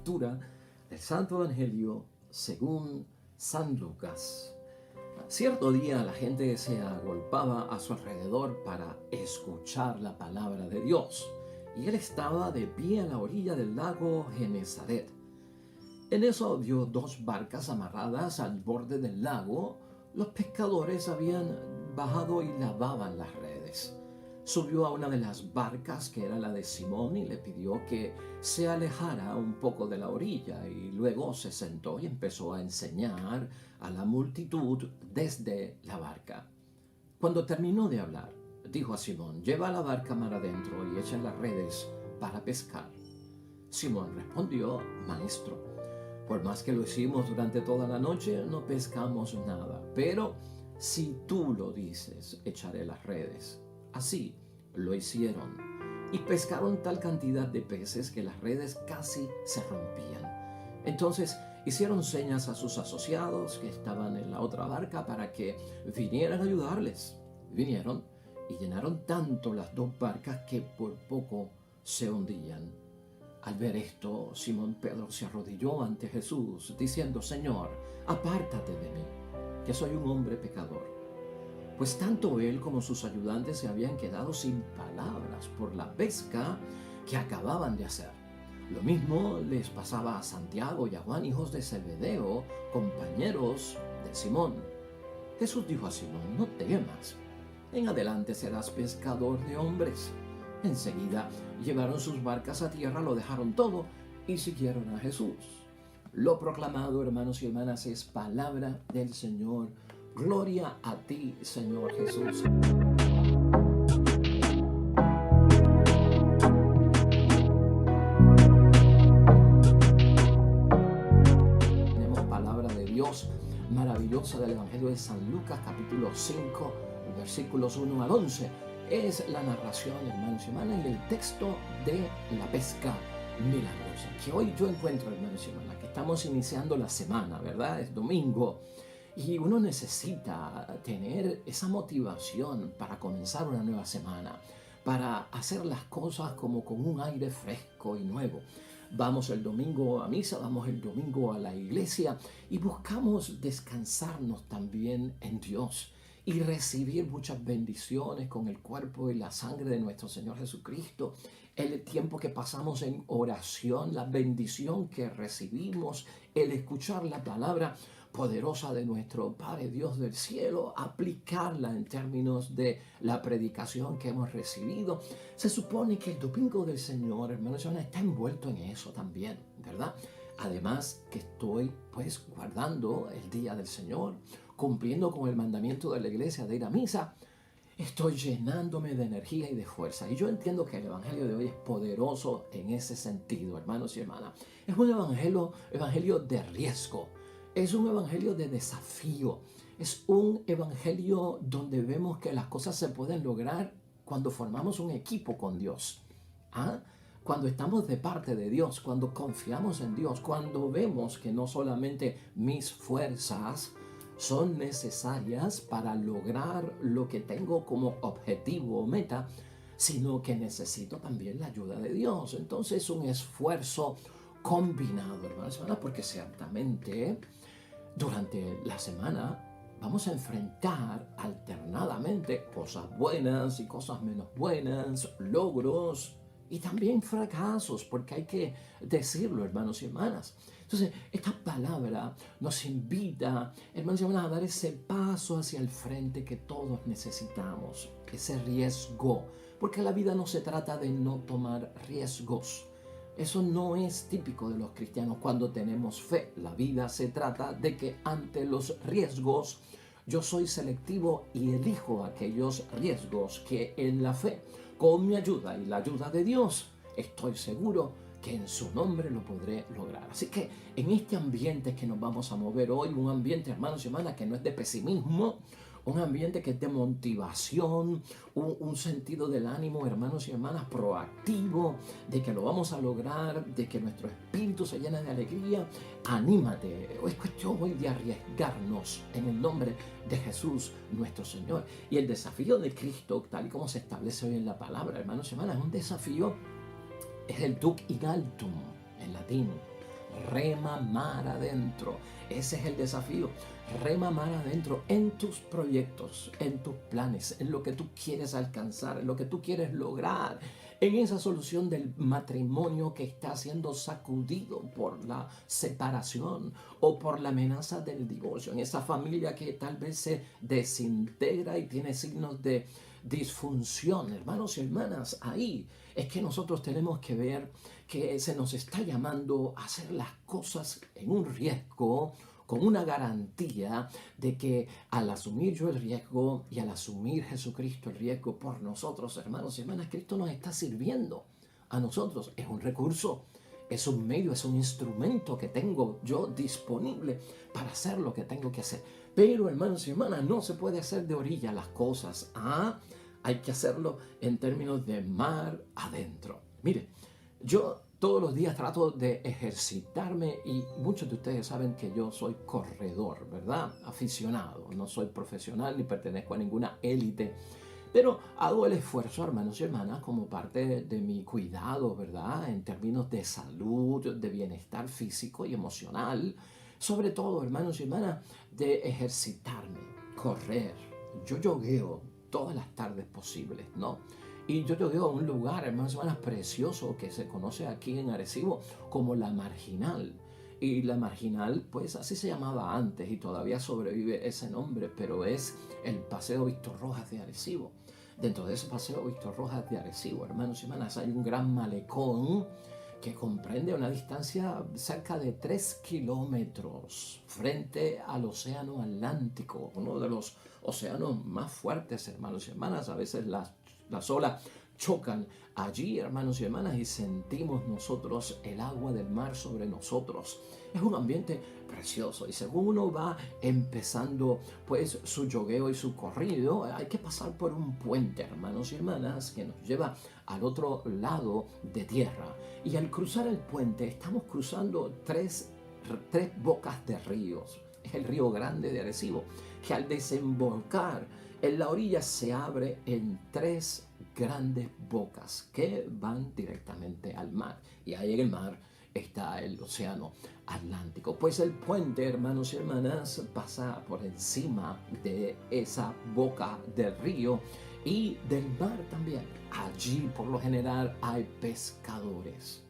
lectura del Santo Evangelio según San Lucas. Cierto día la gente se agolpaba a su alrededor para escuchar la palabra de Dios, y él estaba de pie a la orilla del lago Genesaret. En eso vio dos barcas amarradas al borde del lago. Los pescadores habían bajado y lavaban las redes. Subió a una de las barcas, que era la de Simón, y le pidió que se alejara un poco de la orilla, y luego se sentó y empezó a enseñar a la multitud desde la barca. Cuando terminó de hablar, dijo a Simón: «Lleva la barca mar adentro y echa las redes para pescar». Simón respondió: «Maestro, por más que lo hicimos durante toda la noche, no pescamos nada, pero si tú lo dices, echaré las redes». Así lo hicieron, y pescaron tal cantidad de peces que las redes casi se rompían. Entonces hicieron señas a sus asociados que estaban en la otra barca para que vinieran a ayudarles. Vinieron y llenaron tanto las dos barcas que por poco se hundían. Al ver esto, Simón Pedro se arrodilló ante Jesús, diciendo: «Señor, apártate de mí, que soy un hombre pecador». Pues tanto él como sus ayudantes se habían quedado sin palabras por la pesca que acababan de hacer. Lo mismo les pasaba a Santiago y a Juan, hijos de Zebedeo, compañeros de Simón. Jesús dijo a Simón: «No temas, en adelante serás pescador de hombres». Enseguida llevaron sus barcas a tierra, lo dejaron todo y siguieron a Jesús. Lo proclamado, hermanos y hermanas, es palabra del Señor. Gloria a ti, Señor Jesús. Tenemos palabra de Dios maravillosa del Evangelio de San Lucas, capítulo 5, versículos 1 al 11. Es la narración, hermanos y hermanas, y el texto de la pesca milagrosa, que hoy yo encuentro, hermanos y hermanas, que estamos iniciando la semana, ¿verdad? Es domingo. Y uno necesita tener esa motivación para comenzar una nueva semana, para hacer las cosas como con un aire fresco y nuevo. Vamos el domingo a misa, vamos el domingo a la iglesia y buscamos descansarnos también en Dios y recibir muchas bendiciones con el cuerpo y la sangre de nuestro Señor Jesucristo. El tiempo que pasamos en oración, la bendición que recibimos, el escuchar la palabra poderosa de nuestro Padre Dios del cielo, aplicarla en términos de la predicación que hemos recibido. Se supone que el domingo del Señor, hermanos, está envuelto en eso también, ¿verdad? Además que estoy pues guardando el día del Señor, cumpliendo con el mandamiento de la iglesia de ir a misa. Estoy llenándome de energía y de fuerza. Y yo entiendo que el evangelio de hoy es poderoso en ese sentido, hermanos y hermanas. Es un evangelio de riesgo. Es un evangelio de desafío. Es un evangelio donde vemos que las cosas se pueden lograr cuando formamos un equipo con Dios. Cuando estamos de parte de Dios, cuando confiamos en Dios, cuando vemos que no solamente mis fuerzas son necesarias para lograr lo que tengo como objetivo o meta, sino que necesito también la ayuda de Dios. Entonces es un esfuerzo combinado, hermanos, porque ciertamente durante la semana vamos a enfrentar alternadamente cosas buenas y cosas menos buenas, logros y también fracasos, porque hay que decirlo, hermanos y hermanas. Entonces, esta palabra nos invita, hermanos y hermanas, a dar ese paso hacia el frente que todos necesitamos, ese riesgo, porque la vida no se trata de no tomar riesgos. Eso no es típico de los cristianos cuando tenemos fe. La vida se trata de que ante los riesgos yo soy selectivo y elijo aquellos riesgos que en la fe, con mi ayuda y la ayuda de Dios, estoy seguro que en su nombre lo podré lograr. Así que en este ambiente que nos vamos a mover hoy, un ambiente, hermanos y hermanas, que no es de pesimismo, un ambiente que es de motivación, un sentido del ánimo, hermanos y hermanas, proactivo, de que lo vamos a lograr, de que nuestro espíritu se llena de alegría. Anímate, es cuestión hoy de arriesgarnos en el nombre de Jesús nuestro Señor. Y el desafío de Cristo, tal y como se establece hoy en la palabra, hermanos y hermanas, es un desafío, es el duc in altum en latín. rema mar adentro. Ese es el desafío. Rema mar adentro en tus proyectos, en tus planes, en lo que tú quieres alcanzar, en lo que tú quieres lograr, en esa solución del matrimonio que está siendo sacudido por la separación o por la amenaza del divorcio, en esa familia que tal vez se desintegra y tiene signos de disfunción. Hermanos y hermanas, ahí es que nosotros tenemos que ver que se nos está llamando a hacer las cosas en un riesgo, con una garantía de que al asumir yo el riesgo y al asumir Jesucristo el riesgo por nosotros, hermanos y hermanas, Cristo nos está sirviendo a nosotros. Es un recurso, es un medio, es un instrumento que tengo yo disponible para hacer lo que tengo que hacer. Pero, hermanos y hermanas, no se puede hacer de orilla las cosas. Hay que hacerlo en términos de mar adentro. Mire, yo todos los días trato de ejercitarme y muchos de ustedes saben que yo soy corredor, ¿verdad? Aficionado, no soy profesional ni pertenezco a ninguna élite, pero hago el esfuerzo, hermanos y hermanas, como parte de mi cuidado, ¿verdad? En términos de salud, de bienestar físico y emocional, sobre todo, hermanos y hermanas, de ejercitarme, correr. Yo jogueo todas las tardes posibles, ¿no? Y yo llegué a un lugar, hermanos y hermanas, precioso que se conoce aquí en Arecibo como La Marginal. Y La Marginal, pues así se llamaba antes y todavía sobrevive ese nombre, pero es el Paseo Víctor Rojas de Arecibo. Dentro de ese Paseo Víctor Rojas de Arecibo, hermanos y hermanas, hay un gran malecón que comprende una distancia cerca de 3 kilómetros frente al Océano Atlántico, uno de los océanos más fuertes, hermanos y hermanas. A veces las olas chocan allí, hermanos y hermanas, y sentimos nosotros el agua del mar sobre nosotros. Es un ambiente precioso y según uno va empezando pues su jogueo y su corrido, hay que pasar por un puente, hermanos y hermanas, que nos lleva al otro lado de tierra. Y al cruzar el puente estamos cruzando tres bocas de ríos. Es el Río Grande de Arecibo, que al desembocar en la orilla se abre en 3 grandes bocas que van directamente al mar. Y ahí en el mar está el Océano Atlántico. Pues el puente, hermanos y hermanas, pasa por encima de esa boca del río y del mar también. Allí, por lo general, hay pescadores.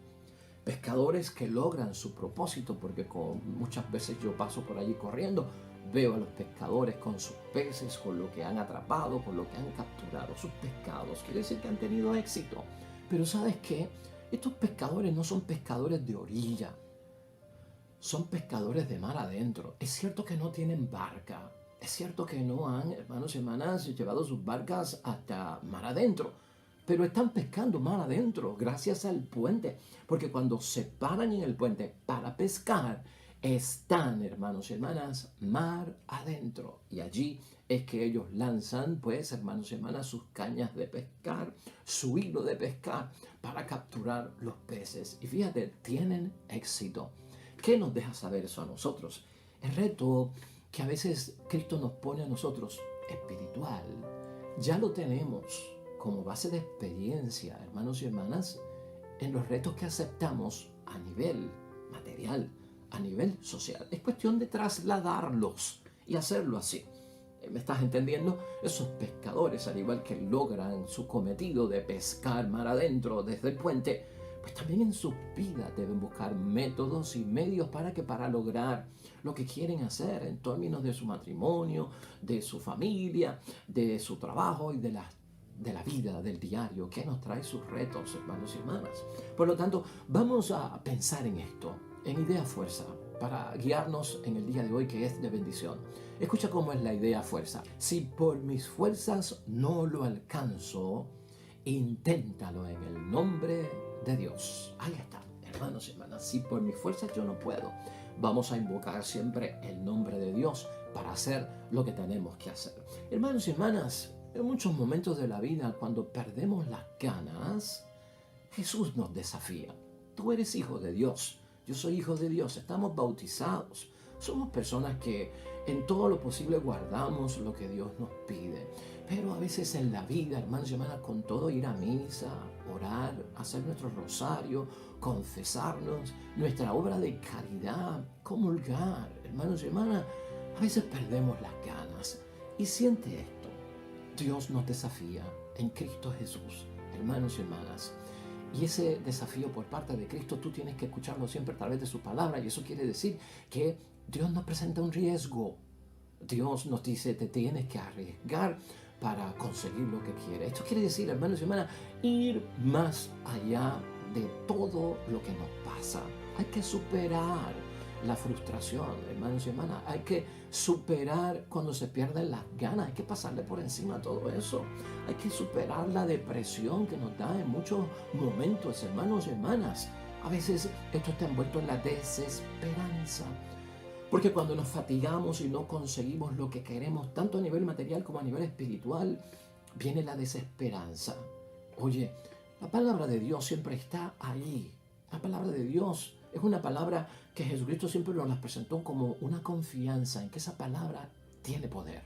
Pescadores que logran su propósito, porque muchas veces yo paso por allí corriendo, veo a los pescadores con sus peces, con lo que han atrapado, con lo que han capturado, sus pescados. Quiere decir que han tenido éxito. Pero ¿sabes qué? Estos pescadores no son pescadores de orilla, son pescadores de mar adentro. Es cierto que no tienen barca, es cierto que no han, hermanos y hermanas, llevado sus barcas hasta mar adentro, pero están pescando mar adentro gracias al puente, porque cuando se paran en el puente para pescar, están, hermanos y hermanas, mar adentro. Y allí es que ellos lanzan, pues, hermanos y hermanas, sus cañas de pescar, su hilo de pescar para capturar los peces. Y fíjate, tienen éxito. ¿Qué nos deja saber eso a nosotros? El reto que a veces Cristo nos pone a nosotros, espiritual, ya lo tenemos como base de experiencia, hermanos y hermanas, en los retos que aceptamos a nivel material, a nivel social. Es cuestión de trasladarlos y hacerlo así. ¿Me estás entendiendo? Esos pescadores, al igual que logran su cometido de pescar mar adentro desde el puente, pues también en sus vidas deben buscar métodos y medios para lograr lo que quieren hacer en términos de su matrimonio, de su familia, de su trabajo y de la vida del diario, que nos trae sus retos, hermanos y hermanas. Por lo tanto, vamos a pensar en esto, en idea fuerza, para guiarnos en el día de hoy, que es de bendición. Escucha cómo es la idea fuerza. Si por mis fuerzas no lo alcanzo, inténtalo en el nombre de Dios. Ahí está, hermanos y hermanas. Si por mis fuerzas yo no puedo, vamos a invocar siempre el nombre de Dios para hacer lo que tenemos que hacer. Hermanos y hermanas, en muchos momentos de la vida, cuando perdemos las ganas, Jesús nos desafía. Tú eres hijo de Dios, yo soy hijo de Dios, estamos bautizados. Somos personas que en todo lo posible guardamos lo que Dios nos pide. Pero a veces en la vida, hermanos y hermanas, con todo ir a misa, orar, hacer nuestro rosario, confesarnos, nuestra obra de caridad, comulgar, hermanos y hermanas, a veces perdemos las ganas. Y siente esto, Dios nos desafía en Cristo Jesús, hermanos y hermanas. Y ese desafío por parte de Cristo tú tienes que escucharlo siempre a través de su palabra. Y eso quiere decir que Dios nos presenta un riesgo. Dios nos dice, te tienes que arriesgar para conseguir lo que quiere. Esto quiere decir, hermanos y hermanas, ir más allá de todo lo que nos pasa. Hay que superar la frustración, hermanos y hermanas. Hay que superar cuando se pierden las ganas. Hay que pasarle por encima a todo eso. Hay que superar la depresión que nos da en muchos momentos, hermanos y hermanas. A veces esto está envuelto en la desesperanza. Porque cuando nos fatigamos y no conseguimos lo que queremos, tanto a nivel material como a nivel espiritual, viene la desesperanza. Oye, la palabra de Dios siempre está ahí. La palabra de Dios es una palabra que Jesucristo siempre nos la presentó como una confianza en que esa palabra tiene poder.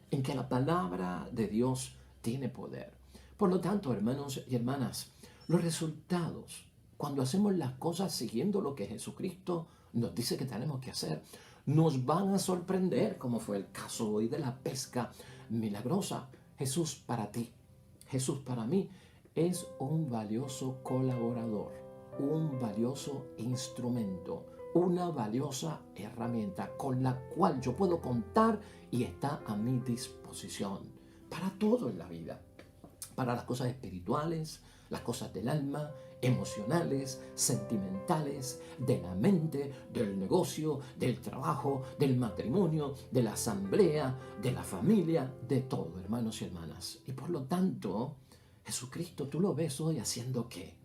En que la palabra de Dios tiene poder. Por lo tanto, hermanos y hermanas, los resultados, cuando hacemos las cosas siguiendo lo que Jesucristo nos dice que tenemos que hacer, nos van a sorprender, como fue el caso hoy de la pesca milagrosa. Jesús para ti, Jesús para mí, es un valioso colaborador, un valioso instrumento, una valiosa herramienta con la cual yo puedo contar y está a mi disposición para todo en la vida, para las cosas espirituales, las cosas del alma, emocionales, sentimentales, de la mente, del negocio, del trabajo, del matrimonio, de la asamblea, de la familia, de todo, hermanos y hermanas. Y por lo tanto, Jesucristo, tú lo ves hoy haciendo ¿qué?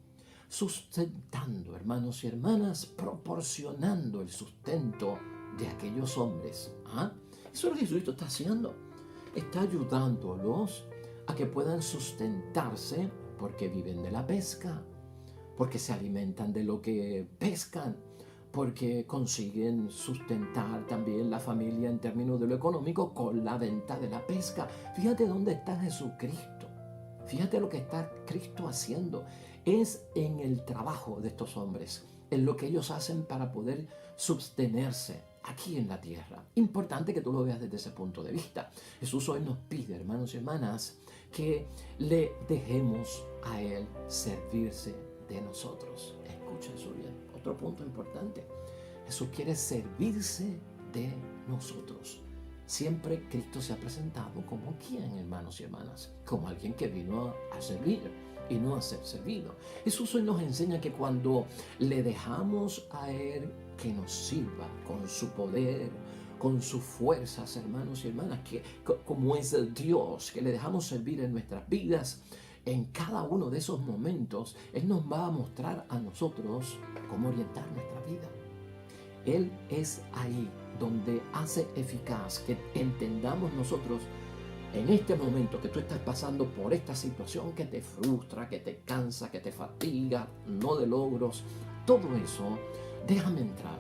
Sustentando, hermanos y hermanas, proporcionando el sustento de aquellos hombres. ¿Ah? Eso es lo que Jesucristo está haciendo. Está ayudándolos a que puedan sustentarse porque viven de la pesca, porque se alimentan de lo que pescan, porque consiguen sustentar también la familia en términos de lo económico con la venta de la pesca. Fíjate dónde está Jesucristo. Fíjate lo que está Cristo haciendo. Es en el trabajo de estos hombres, en lo que ellos hacen para poder sostenerse aquí en la tierra. Importante que tú lo veas desde ese punto de vista. Jesús hoy nos pide, hermanos y hermanas, que le dejemos a Él servirse de nosotros. Escucha eso bien. Otro punto importante. Jesús quiere servirse de nosotros. Siempre Cristo se ha presentado como quien, hermanos y hermanas, como alguien que vino a servir y no a ser servido. Jesús hoy nos enseña que cuando le dejamos a Él que nos sirva con su poder, con sus fuerzas, hermanos y hermanas, que como es el Dios, que le dejamos servir en nuestras vidas, en cada uno de esos momentos, Él nos va a mostrar a nosotros cómo orientar nuestra vida. Él es ahí donde hace eficaz que entendamos nosotros en este momento que tú estás pasando por esta situación que te frustra, que te cansa, que te fatiga, no de logros, todo eso, déjame entrar,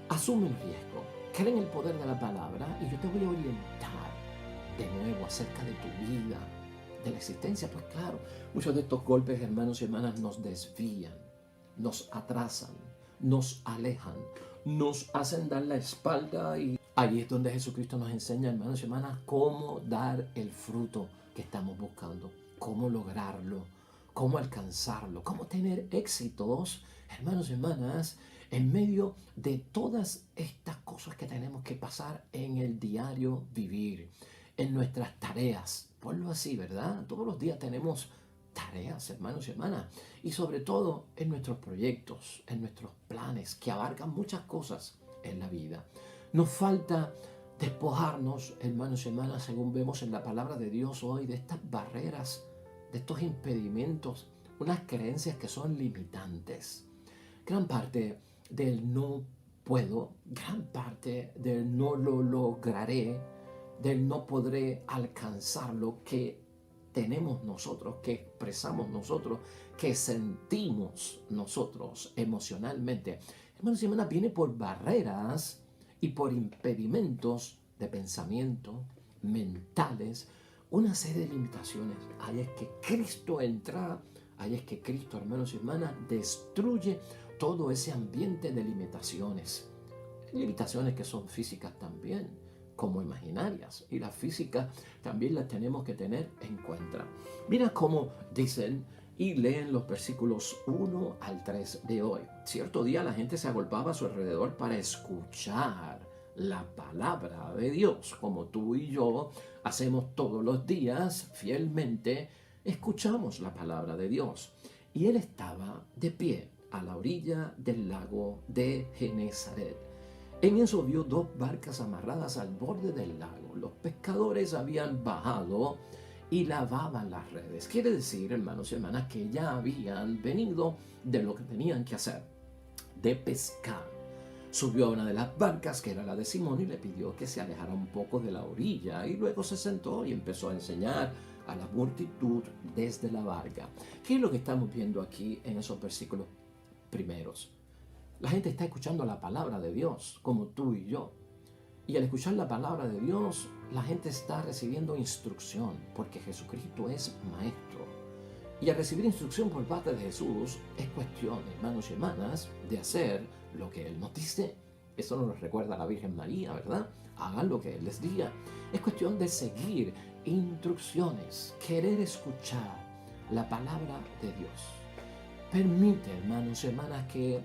asume el riesgo, cree en el poder de la palabra y yo te voy a orientar de nuevo acerca de tu vida, de la existencia. Pues claro, muchos de estos golpes, hermanos y hermanas, nos desvían, nos atrasan, nos alejan, nos hacen dar la espalda y ahí es donde Jesucristo nos enseña, hermanos y hermanas, cómo dar el fruto que estamos buscando, cómo lograrlo, cómo alcanzarlo, cómo tener éxitos, hermanos y hermanas, en medio de todas estas cosas que tenemos que pasar en el diario vivir, en nuestras tareas. Ponlo así, ¿verdad? Todos los días tenemos tareas, hermanos y hermanas, y sobre todo en nuestros proyectos, en nuestros planes que abarcan muchas cosas en la vida. Nos falta despojarnos, hermanos y hermanas, según vemos en la palabra de Dios hoy, de estas barreras, de estos impedimentos, unas creencias que son limitantes. Gran parte del no puedo, gran parte del no lo lograré, del no podré alcanzar lo que tenemos nosotros, que expresamos nosotros, que sentimos nosotros emocionalmente. Hermanos y hermanas, viene por barreras y por impedimentos de pensamiento, mentales, una serie de limitaciones. Ahí es que Cristo entra, ahí es que Cristo, hermanos y hermanas, destruye todo ese ambiente de limitaciones. Limitaciones que son físicas también, como imaginarias. Y las físicas también las tenemos que tener en cuenta. Mira cómo dicen y leen los versículos 1 al 3 de hoy. Cierto día la gente se agolpaba a su alrededor para escuchar la palabra de Dios, como tú y yo hacemos todos los días fielmente, escuchamos la palabra de Dios. Y él estaba de pie a la orilla del lago de Genesaret. En eso vio dos barcas amarradas al borde del lago. Los pescadores habían bajado y lavaban las redes. Quiere decir, hermanos y hermanas, que ya habían venido de lo que tenían que hacer, de pescar. Subió a una de las barcas, que era la de Simón, y le pidió que se alejara un poco de la orilla, y luego se sentó y empezó a enseñar a la multitud desde la barca. ¿Qué es lo que estamos viendo aquí en esos versículos primeros? La gente está escuchando la palabra de Dios, como tú y yo. Y al escuchar la palabra de Dios, la gente está recibiendo instrucción, porque Jesucristo es maestro. Y al recibir instrucción por parte de Jesús, es cuestión, hermanos y hermanas, de hacer lo que Él nos dice. Eso nos recuerda la Virgen María, ¿verdad? Hagan lo que Él les diga. Es cuestión de seguir instrucciones, querer escuchar la palabra de Dios. Permite, hermanos y hermanas, que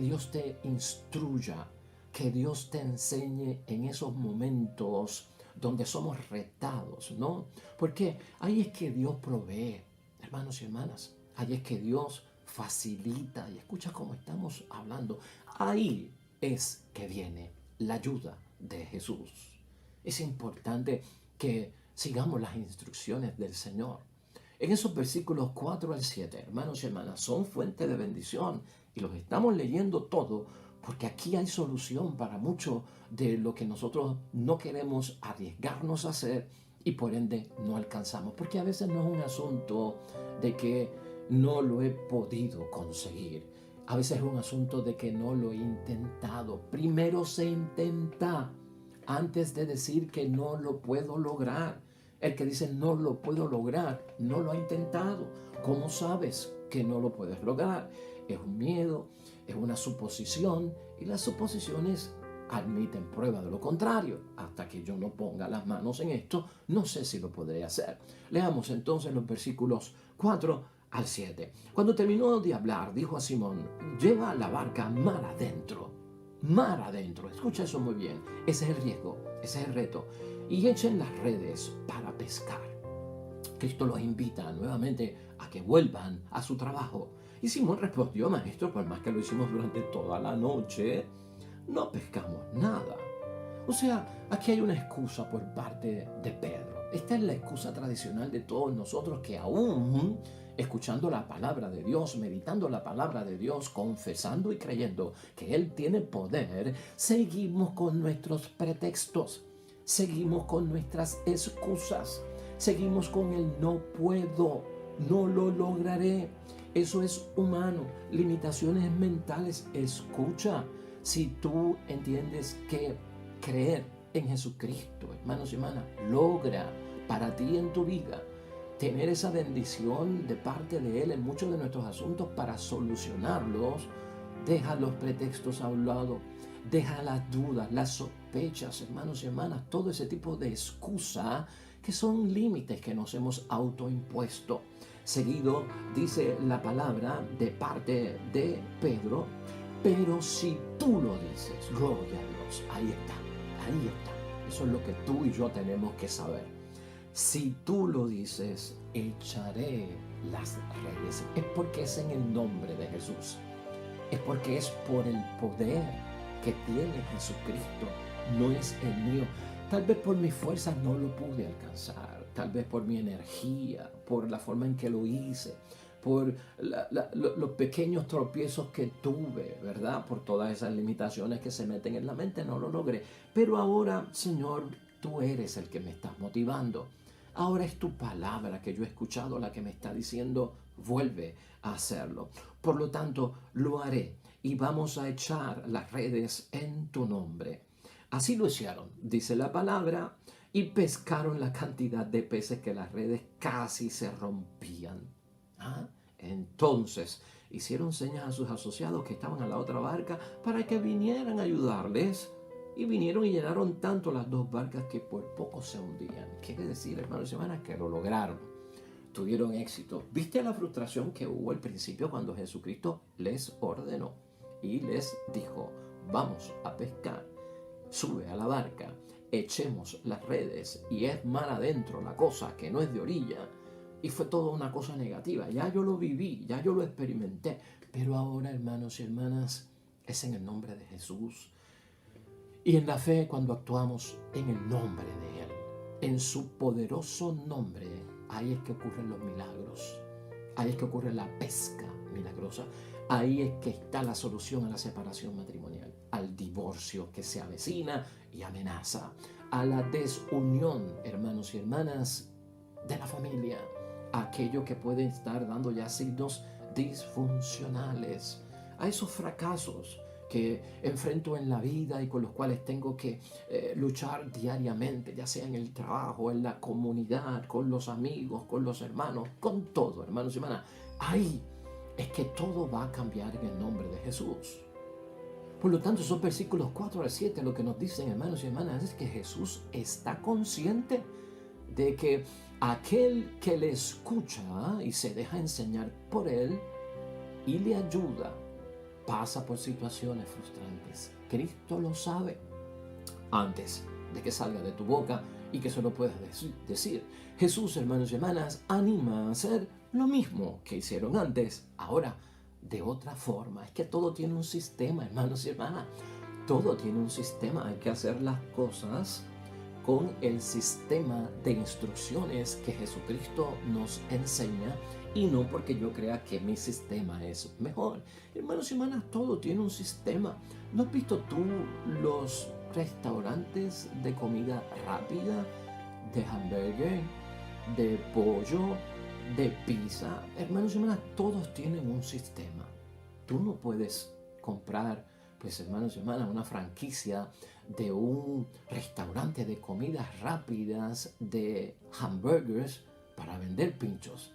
Dios te instruya, que Dios te enseñe en esos momentos donde somos retados, ¿no? Porque ahí es que Dios provee, hermanos y hermanas. Ahí es que Dios facilita. Y escucha cómo estamos hablando. Ahí es que viene la ayuda de Jesús. Es importante que sigamos las instrucciones del Señor. En esos versículos 4 al 7, hermanos y hermanas, son fuente de bendición. Y los estamos leyendo todo porque aquí hay solución para mucho de lo que nosotros no queremos arriesgarnos a hacer y por ende no alcanzamos. Porque a veces no es un asunto de que no lo he podido conseguir. A veces es un asunto de que no lo he intentado. Primero se intenta antes de decir que no lo puedo lograr. El que dice no lo puedo lograr, no lo ha intentado. ¿Cómo sabes que no lo puedes lograr? Es un miedo, es una suposición, y las suposiciones admiten prueba de lo contrario. Hasta que yo no ponga las manos en esto, no sé si lo podré hacer. Leamos entonces los versículos 4 al 7. Cuando terminó de hablar, dijo a Simón: lleva la barca mar adentro. Mar adentro, escucha eso muy bien. Ese es el riesgo, ese es el reto. Y echen las redes para pescar. Cristo los invita nuevamente a que vuelvan a su trabajo. Y Simón respondió: maestro, por más que lo hicimos durante toda la noche, no pescamos nada. O sea, aquí hay una excusa por parte de Pedro. Esta es la excusa tradicional de todos nosotros que aún escuchando la palabra de Dios, meditando la palabra de Dios, confesando y creyendo que Él tiene poder, seguimos con nuestros pretextos, seguimos con nuestras excusas, seguimos con el no puedo, no lo lograré. Eso es humano, limitaciones mentales. Escucha, si tú entiendes que creer en Jesucristo, hermanos y hermanas, logra para ti en tu vida tener esa bendición de parte de Él en muchos de nuestros asuntos para solucionarlos, deja los pretextos a un lado, deja las dudas, las sospechas, hermanos y hermanas, todo ese tipo de excusa que son límites que nos hemos autoimpuesto. Seguido dice la palabra de parte de Pedro: pero si tú lo dices, gloria a Dios. Ahí está, ahí está. Eso es lo que tú y yo tenemos que saber. Si tú lo dices, echaré las redes. Es porque es en el nombre de Jesús. Es porque es por el poder que tiene Jesucristo. No es el mío. Tal vez por mis fuerzas no lo pude alcanzar. Tal vez por mi energía, por la forma en que lo hice, por los pequeños tropiezos que tuve, ¿verdad? Por todas esas limitaciones que se meten en la mente, no lo logré. Pero ahora, Señor, tú eres el que me estás motivando. Ahora es tu palabra que yo he escuchado la que me está diciendo: vuelve a hacerlo. Por lo tanto, lo haré y vamos a echar las redes en tu nombre. Así lo hicieron, dice la palabra, y pescaron la cantidad de peces que las redes casi se rompían. ¿Ah? Entonces hicieron señas a sus asociados que estaban a la otra barca para que vinieran a ayudarles. Y vinieron y llenaron tanto las dos barcas que por poco se hundían. Quiere decir, hermanos y hermanas, que lo lograron. Tuvieron éxito. ¿Viste la frustración que hubo al principio cuando Jesucristo les ordenó y les dijo, vamos a pescar, sube a la barca, echemos las redes y es mar adentro la cosa que no es de orilla? Y fue toda una cosa negativa. Ya yo lo viví, ya yo lo experimenté. Pero ahora, hermanos y hermanas, es en el nombre de Jesús. Y en la fe, cuando actuamos en el nombre de Él, en su poderoso nombre, ahí es que ocurren los milagros. Ahí es que ocurre la pesca milagrosa. Ahí es que está la solución a la separación matrimonial, al divorcio que se avecina y amenaza, a la desunión, hermanos y hermanas, de la familia, a aquello que puede estar dando ya signos disfuncionales, a esos fracasos que enfrento en la vida y con los cuales tengo que luchar diariamente, ya sea en el trabajo, en la comunidad, con los amigos, con los hermanos, con todo, hermanos y hermanas. Ahí es que todo va a cambiar en el nombre de Jesús. Por lo tanto, esos versículos 4 al 7 lo que nos dicen, hermanos y hermanas, es que Jesús está consciente de que aquel que le escucha y se deja enseñar por él y le ayuda, pasa por situaciones frustrantes. Cristo lo sabe antes de que salga de tu boca y que se lo puedas decir. Jesús, hermanos y hermanas, anima a hacer lo mismo que hicieron antes, ahora de otra forma. Es que todo tiene un sistema, hermanos y hermanas. Todo tiene un sistema. Hay que hacer las cosas con el sistema de instrucciones que Jesucristo nos enseña y no porque yo crea que mi sistema es mejor. Hermanos y hermanas, todo tiene un sistema. ¿No has visto tú los restaurantes de comida rápida, de hamburger, de pollo, de pizza? Hermanos y hermanas, todos tienen un sistema. Tú no puedes comprar, pues hermanos y hermanas, una franquicia de un restaurante de comidas rápidas, de hamburgers, para vender pinchos,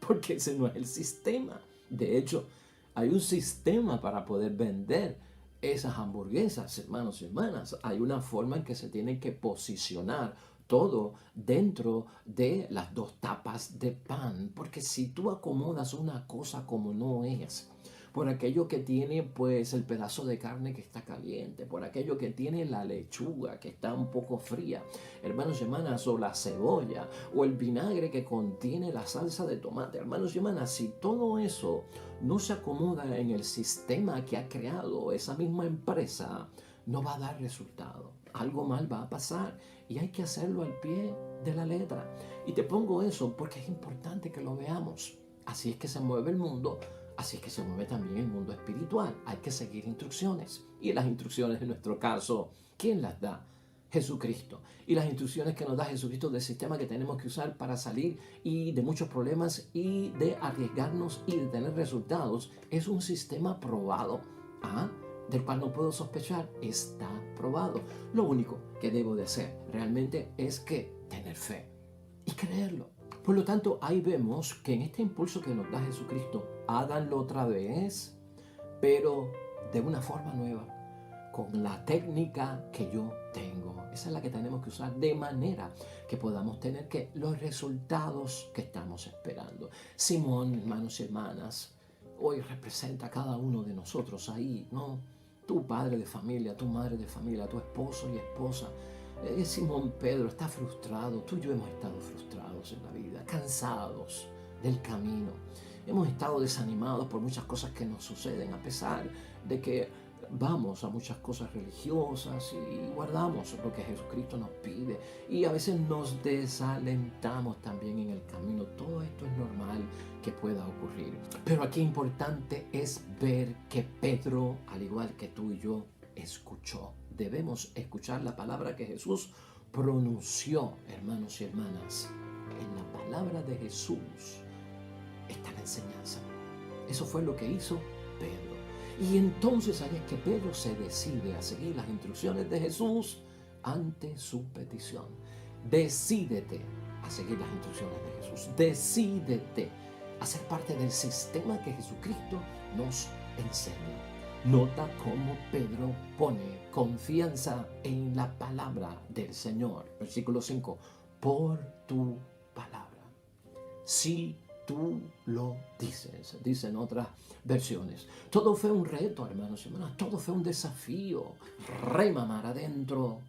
porque ese no es el sistema. De hecho, hay un sistema para poder vender esas hamburguesas, hermanos y hermanas. Hay una forma en que se tiene que posicionar todo dentro de las dos tapas de pan, porque si tú acomodas una cosa como no es, por aquello que tiene pues el pedazo de carne que está caliente, por aquello que tiene la lechuga que está un poco fría, hermanos y hermanas, o la cebolla, o el vinagre que contiene la salsa de tomate, hermanos y hermanas, si todo eso no se acomoda en el sistema que ha creado esa misma empresa, no va a dar resultado. Algo mal va a pasar y hay que hacerlo al pie de la letra. Y te pongo eso porque es importante que lo veamos. Así es que se mueve el mundo. Así es que se mueve también el mundo espiritual. Hay que seguir instrucciones. Y las instrucciones en nuestro caso, ¿quién las da? Jesucristo. Y las instrucciones que nos da Jesucristo del sistema que tenemos que usar para salir y de muchos problemas y de arriesgarnos y de tener resultados, es un sistema probado, del cual no puedo sospechar. Está probado. Lo único que debo de hacer realmente es que tener fe y creerlo. Por lo tanto, ahí vemos que en este impulso que nos da Jesucristo, háganlo otra vez, pero de una forma nueva, con la técnica que yo tengo. Esa es la que tenemos que usar de manera que podamos tener los resultados que estamos esperando. Simón, hermanos y hermanas, hoy representa a cada uno de nosotros ahí, ¿no? Tu padre de familia, tu madre de familia, tu esposo y esposa. Simón Pedro está frustrado. Tú y yo hemos estado frustrados en la vida, cansados del camino. Hemos estado desanimados por muchas cosas que nos suceden, a pesar de que vamos a muchas cosas religiosas y guardamos lo que Jesucristo nos pide. Y a veces nos desalentamos también en el camino. Todo esto es normal que pueda ocurrir. Pero aquí importante es ver que Pedro, al igual que tú y yo, escuchó. Debemos escuchar la palabra que Jesús pronunció, hermanos y hermanas. En la palabra de Jesús está la enseñanza. Eso fue lo que hizo Pedro. Y entonces ahí es que Pedro se decide a seguir las instrucciones de Jesús ante su petición. Decídete a seguir las instrucciones de Jesús. Decídete a ser parte del sistema que Jesucristo nos enseña. Nota cómo Pedro pone confianza en la palabra del Señor. Versículo 5. Por tu palabra. Si tú lo dices, dicen otras versiones. Todo fue un reto, hermanos y hermanas. Todo fue un desafío. Rema mar adentro.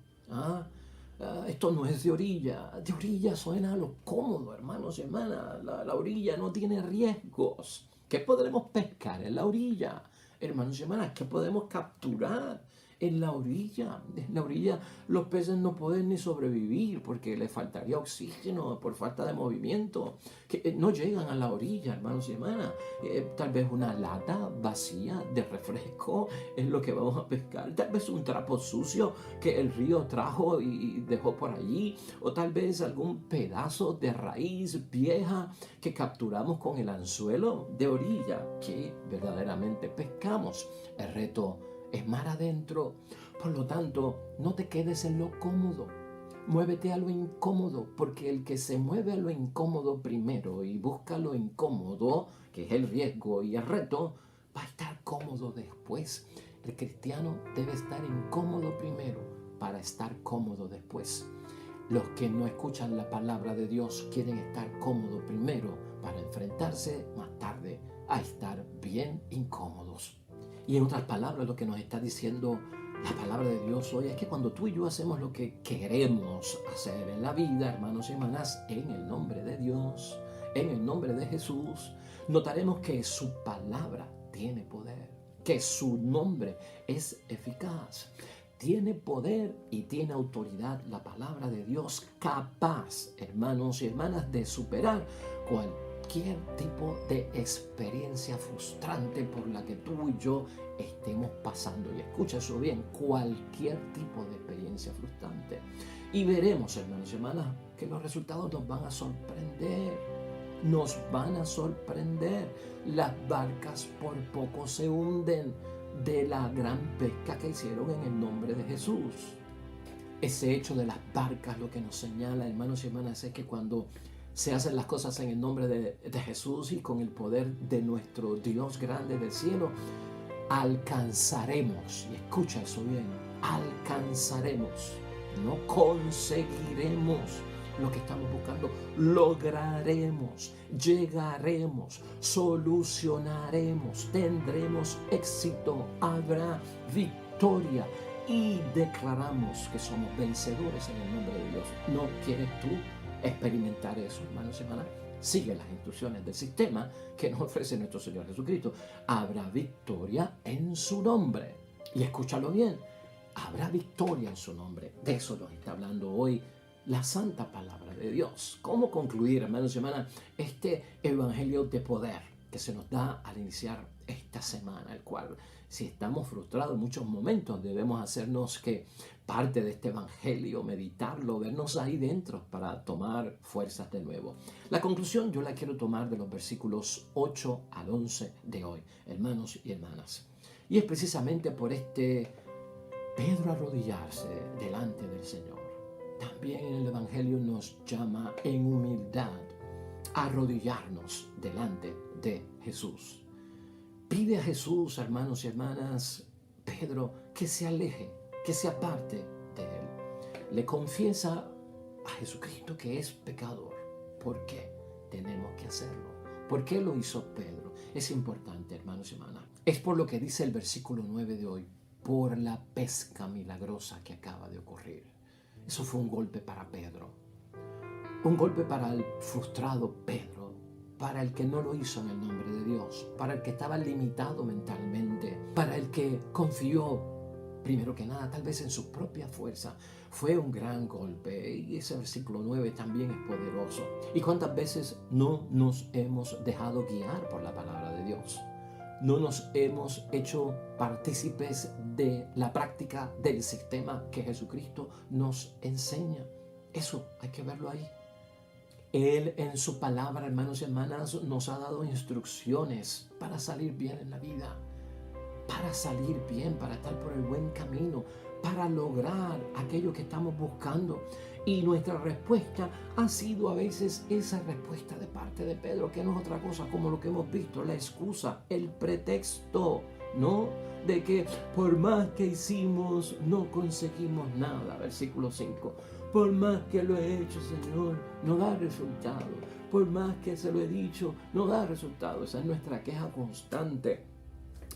Esto no es de orilla. De orilla suena a lo cómodo, hermanos y hermanas. La orilla no tiene riesgos. ¿Qué podremos pescar en la orilla? Hermanos y hermanas, ¿qué podemos capturar en la orilla? En la orilla los peces no pueden ni sobrevivir porque les faltaría oxígeno por falta de movimiento. Que no llegan a la orilla, hermanos y hermanas. Tal vez una lata vacía de refresco es lo que vamos a pescar. Tal vez un trapo sucio que el río trajo y dejó por allí. O tal vez algún pedazo de raíz vieja que capturamos con el anzuelo de orilla que verdaderamente pescamos. El reto es mar adentro. Por lo tanto, no te quedes en lo cómodo. Muévete a lo incómodo, porque el que se mueve a lo incómodo primero y busca lo incómodo, que es el riesgo y el reto, va a estar cómodo después. El cristiano debe estar incómodo primero para estar cómodo después. Los que no escuchan la palabra de Dios quieren estar cómodos primero para enfrentarse más tarde a estar bien incómodos. Y en otras palabras, lo que nos está diciendo la palabra de Dios hoy es que cuando tú y yo hacemos lo que queremos hacer en la vida, hermanos y hermanas, en el nombre de Dios, en el nombre de Jesús, notaremos que su palabra tiene poder, que su nombre es eficaz. Tiene poder y tiene autoridad la palabra de Dios, capaz, hermanos y hermanas, de superar cualquier tipo de experiencia frustrante por la que tú y yo estemos pasando. Y escucha eso bien, cualquier tipo de experiencia frustrante. Y veremos, hermanos y hermanas, que los resultados nos van a sorprender. Nos van a sorprender. Las barcas por poco se hunden de la gran pesca que hicieron en el nombre de Jesús. Ese hecho de las barcas lo que nos señala, hermanos y hermanas, es que cuando se hacen las cosas en el nombre de Jesús y con el poder de nuestro Dios grande del cielo, alcanzaremos, y escucha eso bien, alcanzaremos, no conseguiremos lo que estamos buscando, lograremos, llegaremos, solucionaremos, tendremos éxito, habrá victoria y declaramos que somos vencedores en el nombre de Dios. ¿No quieres tú experimentar eso, hermanos y hermanas? Sigue las instrucciones del sistema que nos ofrece nuestro Señor Jesucristo. Habrá victoria en su nombre. Y escúchalo bien, habrá victoria en su nombre. De eso nos está hablando hoy la santa palabra de Dios. ¿Cómo concluir, hermanos y hermanas, este evangelio de poder que se nos da al iniciar esta semana, el cual, si estamos frustrados en muchos momentos, debemos hacernos que parte de este evangelio, meditarlo, vernos ahí dentro para tomar fuerzas de nuevo? La conclusión yo la quiero tomar de los versículos 8 al 11 de hoy, hermanos y hermanas. Y es precisamente por este Pedro arrodillarse delante del Señor. También en el evangelio nos llama en humildad a arrodillarnos delante de Jesús. Pide a Jesús, hermanos y hermanas, Pedro, que se aleje, que se aparte de él. Le confiesa a Jesucristo que es pecador. ¿Por qué tenemos que hacerlo? ¿Por qué lo hizo Pedro? Es importante, hermanos y hermanas. Es por lo que dice el versículo 9 de hoy, por la pesca milagrosa que acaba de ocurrir. Eso fue un golpe para Pedro. Un golpe para el frustrado Pedro, para el que no lo hizo en el nombre de Dios, para el que estaba limitado mentalmente, para el que confió, primero que nada, tal vez en su propia fuerza. Fue un gran golpe y ese versículo 9 también es poderoso. ¿Y cuántas veces no nos hemos dejado guiar por la palabra de Dios? No nos hemos hecho partícipes de la práctica del sistema que Jesucristo nos enseña. Eso hay que verlo ahí. Él en su palabra, hermanos y hermanas, nos ha dado instrucciones para salir bien en la vida, para salir bien, para estar por el buen camino, para lograr aquello que estamos buscando. Y nuestra respuesta ha sido a veces esa respuesta de parte de Pedro, que no es otra cosa como lo que hemos visto, la excusa, el pretexto, ¿no? De que por más que hicimos, no conseguimos nada. Versículo 5. Por más que lo he hecho, Señor, no da resultado. Por más que se lo he dicho, no da resultado. Esa es nuestra queja constante.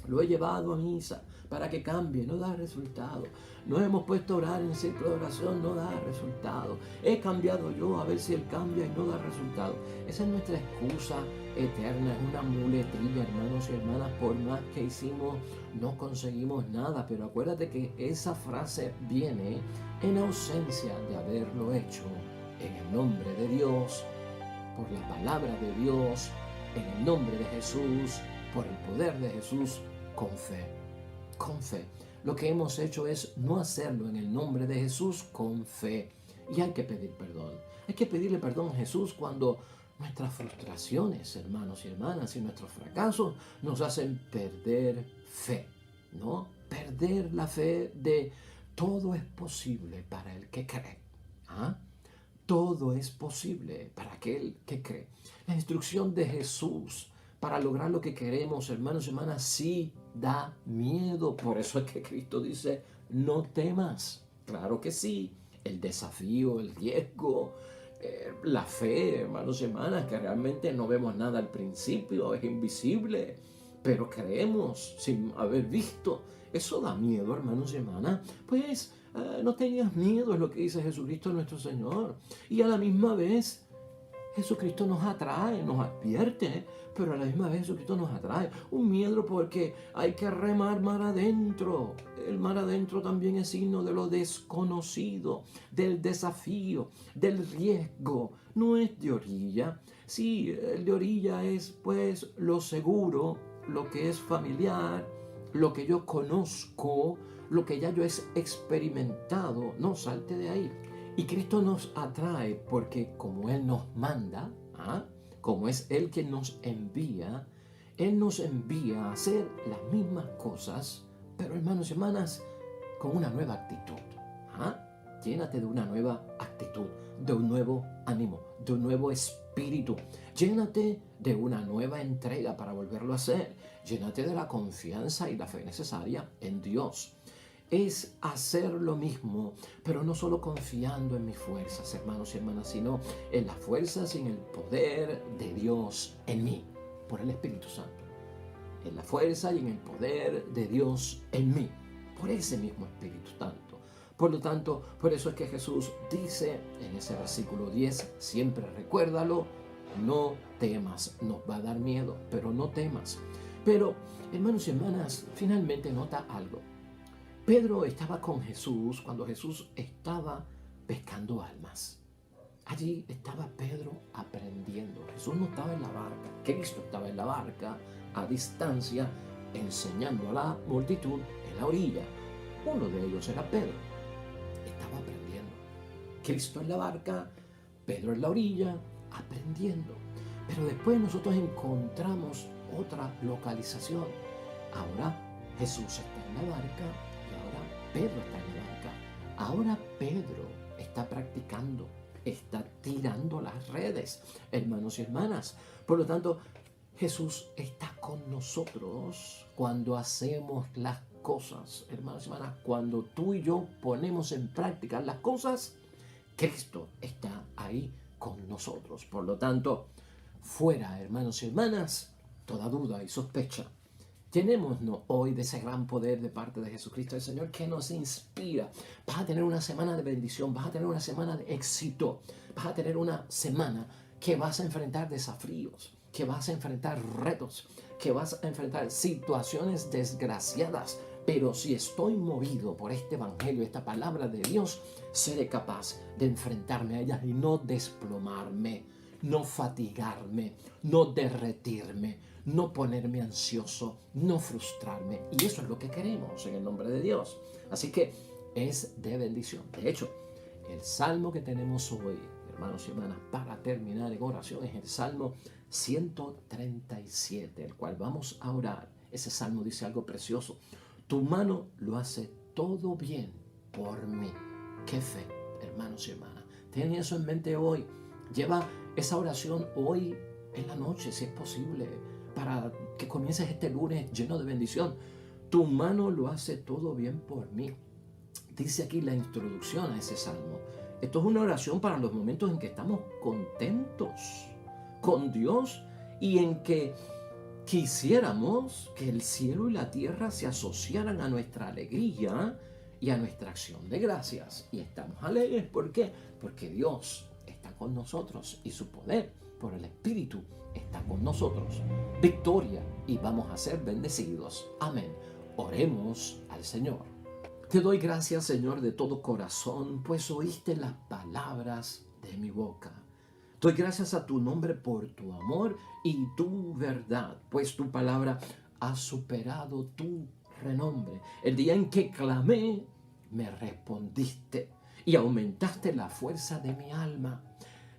Lo he llevado a misa para que cambie, no da resultado. Nos hemos puesto a orar en círculo de oración, no da resultado. He cambiado yo a ver si él cambia y no da resultado. Esa es nuestra excusa eterna, es una muletilla, hermanos y hermanas. Por más que hicimos, no conseguimos nada. Pero acuérdate que esa frase viene en ausencia de haberlo hecho en el nombre de Dios, por la palabra de Dios, en el nombre de Jesús, por el poder de Jesús, con fe. Con fe. Lo que hemos hecho es no hacerlo en el nombre de Jesús con fe. Y hay que pedir perdón. Hay que pedirle perdón a Jesús cuando nuestras frustraciones, hermanos y hermanas, y nuestros fracasos nos hacen perder fe, ¿no? Perder la fe de todo es posible para el que cree. ¿Ah? Todo es posible para aquel que cree. La instrucción de Jesús para lograr lo que queremos, hermanos y hermanas, sí da miedo. Por eso es que Cristo dice, no temas. Claro que sí. El desafío, el riesgo, la fe, hermanos y hermanas, que realmente no vemos nada al principio, es invisible, pero creemos sin haber visto. Eso da miedo, hermanos y hermanas. Pues no tengas miedo, es lo que dice Jesucristo nuestro Señor. Y a la misma vez, Jesucristo nos atrae, nos advierte, pero a la misma vez Jesucristo nos atrae. Un miedo porque hay que remar mar adentro. El mar adentro también es signo de lo desconocido, del desafío, del riesgo. No es de orilla. Sí, el de orilla es pues lo seguro, lo que es familiar, lo que yo conozco, lo que ya yo he experimentado. No, salte de ahí. Y Cristo nos atrae porque como Él nos manda, como es Él quien nos envía, Él nos envía a hacer las mismas cosas, pero hermanos y hermanas, con una nueva actitud. Llénate de una nueva actitud, de un nuevo ánimo, de un nuevo espíritu. Llénate de una nueva entrega para volverlo a hacer. Llénate de la confianza y la fe necesaria en Dios. Es hacer lo mismo, pero no solo confiando en mis fuerzas, hermanos y hermanas, sino en las fuerzas y en el poder de Dios en mí, por el Espíritu Santo. En la fuerza y en el poder de Dios en mí, por ese mismo Espíritu Santo. Por lo tanto, por eso es que Jesús dice en ese versículo 10, siempre recuérdalo, no temas. Nos va a dar miedo, pero no temas. Pero, hermanos y hermanas, finalmente nota algo. Pedro estaba con Jesús cuando Jesús estaba pescando almas. Allí estaba Pedro aprendiendo. Jesús no estaba en la barca, Cristo estaba en la barca a distancia enseñando a la multitud en la orilla. Uno de ellos era Pedro. Estaba aprendiendo. Cristo en la barca, Pedro en la orilla, aprendiendo. Pero después nosotros encontramos otra localización. Ahora Jesús está en la barca. Pedro está en la barca. Ahora Pedro está practicando, está tirando las redes, hermanos y hermanas. Por lo tanto, Jesús está con nosotros cuando hacemos las cosas, hermanos y hermanas. Cuando tú y yo ponemos en práctica las cosas, Cristo está ahí con nosotros. Por lo tanto, fuera, hermanos y hermanas, toda duda y sospecha. Llenémonos hoy de ese gran poder de parte de Jesucristo el Señor que nos inspira. Vas a tener una semana de bendición, vas a tener una semana de éxito, vas a tener una semana que vas a enfrentar desafíos, que vas a enfrentar retos, que vas a enfrentar situaciones desgraciadas. Pero si estoy movido por este evangelio, esta palabra de Dios, seré capaz de enfrentarme a ellas y no desplomarme, no fatigarme, no derretirme, no ponerme ansioso, no frustrarme. Y eso es lo que queremos en el nombre de Dios. Así que es de bendición. De hecho, el salmo que tenemos hoy, hermanos y hermanas, para terminar en oración, es el Salmo 137, el cual vamos a orar. Ese salmo dice algo precioso. Tu mano lo hace todo bien por mí. ¡Qué fe, hermanos y hermanas! Ten eso en mente hoy. Lleva esa oración hoy en la noche, si es posible, para que comiences este lunes lleno de bendición. Tu mano lo hace todo bien por mí. Dice aquí la introducción a ese salmo. Esto es una oración para los momentos en que estamos contentos con Dios y en que quisiéramos que el cielo y la tierra se asociaran a nuestra alegría y a nuestra acción de gracias. Y estamos alegres, ¿por qué? Porque Dios está con nosotros y su poder por el Espíritu está con nosotros. Victoria, y vamos a ser bendecidos. Amén. Oremos al Señor. Te doy gracias, Señor, de todo corazón, pues oíste las palabras de mi boca. Doy gracias a tu nombre por tu amor y tu verdad, pues tu palabra ha superado tu renombre. El día en que clamé, me respondiste y aumentaste la fuerza de mi alma.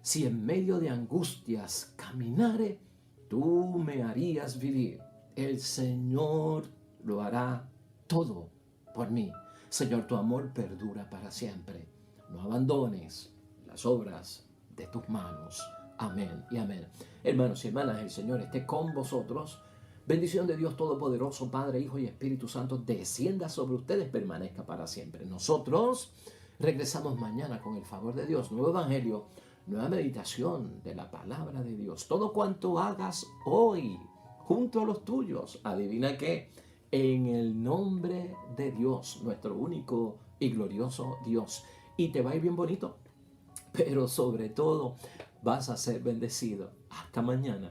Si en medio de angustias caminare, tú me harías vivir. El Señor lo hará todo por mí. Señor, tu amor perdura para siempre. No abandones las obras de tus manos. Amén y amén. Hermanos y hermanas, el Señor esté con vosotros. Bendición de Dios Todopoderoso, Padre, Hijo y Espíritu Santo, descienda sobre ustedes, permanezca para siempre. Nosotros regresamos mañana con el favor de Dios. Nuevo Evangelio, nueva meditación de la palabra de Dios. Todo cuanto hagas hoy, junto a los tuyos, adivina qué, en el nombre de Dios, nuestro único y glorioso Dios. Y te va a ir bien bonito, pero sobre todo vas a ser bendecido. Hasta mañana.